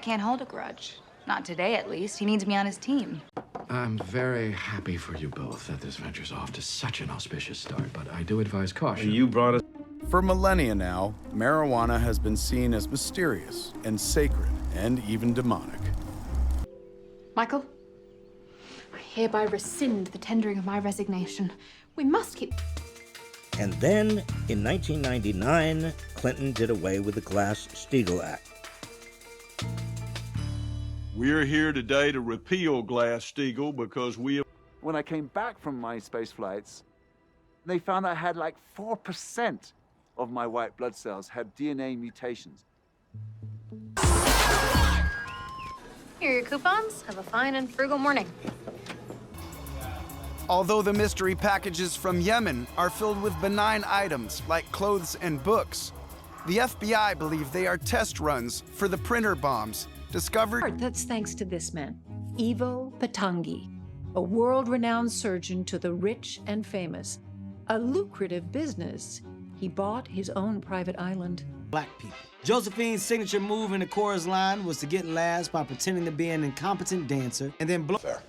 can't hold a grudge. Not today, at least. He needs me on his team. I'm very happy for you both that this venture's off to such an auspicious start, but I do advise caution. You brought us... For millennia now, marijuana has been seen as mysterious and sacred and even demonic. Michael, I hereby rescind the tendering of my resignation. We must keep... And then, in 1999, Clinton did away with the Glass-Steagall Act. We're here today to repeal Glass-Steagall because we... When I came back from my space flights, they found I had like 4% of my white blood cells had DNA mutations. Here are your coupons. Have a fine and frugal morning. Although the mystery packages from Yemen are filled with benign items like clothes and books, the FBI believe they are test runs for the printer bombs discovered. That's thanks to this man, Ivo Patangi, a world-renowned surgeon to the rich and famous. A lucrative business. He bought his own private island. Black people. Josephine's signature move in the chorus line was to get laughs by pretending to be an incompetent dancer and then blow. Fair.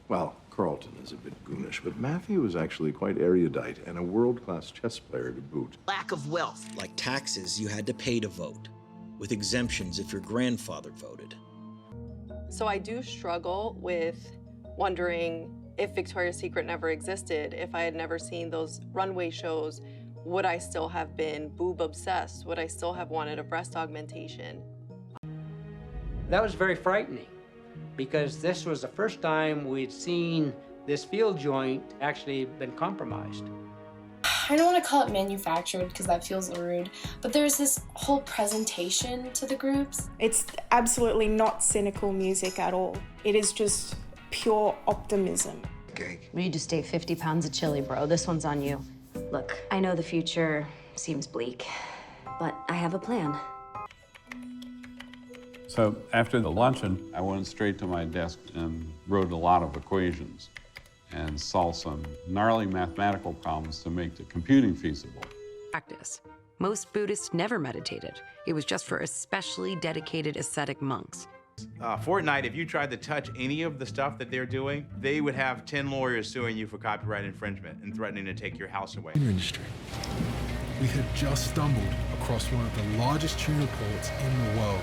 Well, Carlton is a bit goonish, but Matthew is actually quite erudite and a world-class chess player to boot. Lack of wealth. Like taxes, you had to pay to vote, with exemptions if your grandfather voted. So I do struggle with wondering if Victoria's Secret never existed, if I had never seen those runway shows, would I still have been boob obsessed? Would I still have wanted a breast augmentation? That was very frightening because this was the first time we'd seen this field joint actually been compromised. I don't want to call it manufactured because that feels rude, but there's this whole presentation to the groups. It's absolutely not cynical music at all. It is just pure optimism. You just ate 50 pounds of chili, bro. This one's on you. Look, I know the future seems bleak, but I have a plan. So after the luncheon, I went straight to my desk and wrote a lot of equations and solved some gnarly mathematical problems to make the computing feasible. Practice. Most Buddhists never meditated. It was just for especially dedicated ascetic monks. Fortnite, if you tried to touch any of the stuff that they're doing, they would have 10 lawyers suing you for copyright infringement and threatening to take your house away. Industry. We had just stumbled across one of the largest tuna ports in the world.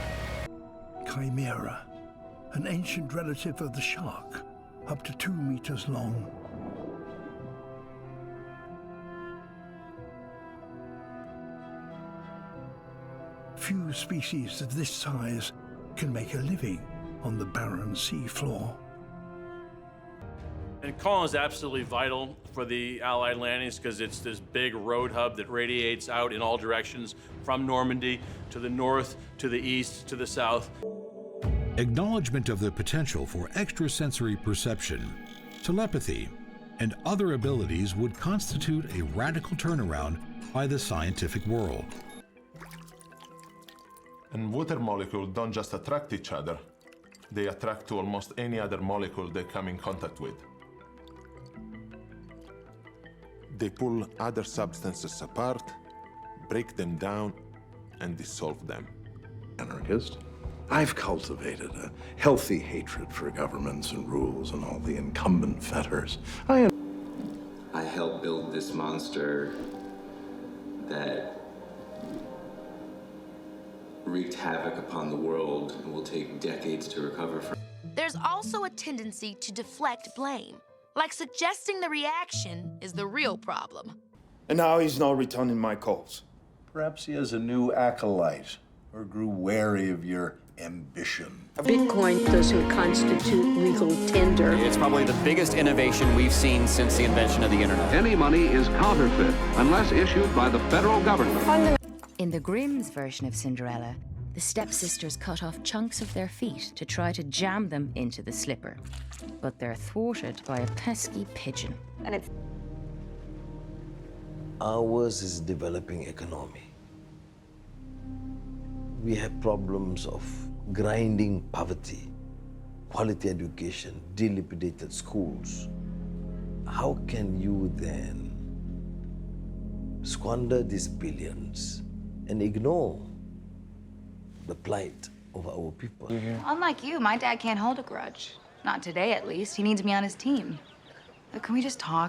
Chimera, an ancient relative of the shark, up to 2 meters long. Few species of this size can make a living on the barren sea floor. And Colin is absolutely vital for the Allied landings because it's this big road hub that radiates out in all directions from Normandy to the north, to the east, to the south. Acknowledgement of the potential for extrasensory perception, telepathy, and other abilities would constitute a radical turnaround by the scientific world. And water molecules don't just attract each other. They attract to almost any other molecule they come in contact with. They pull other substances apart, break them down, and dissolve them. Anarchist? I've cultivated a healthy hatred for governments and rules and all the incumbent fetters. I helped build this monster that wreaked havoc upon the world and will take decades to recover from. There's also a tendency to deflect blame, like suggesting the reaction is the real problem. And now he's not returning my calls. Perhaps he has a new acolyte or grew wary of your ambition. Bitcoin doesn't constitute legal tender. It's probably the biggest innovation we've seen since the invention of the internet. Any money is counterfeit unless issued by the federal government. In the Grimm's version of Cinderella, the stepsisters cut off chunks of their feet to try to jam them into the slipper. But they're thwarted by a pesky pigeon. And it's... Ours is developing economy. We have problems of grinding poverty, quality education, dilapidated schools. How can you then squander these billions and ignore the plight over our people. Unlike you, my dad can't hold a grudge. Not today, at least. He needs me on his team. Look, can we just talk?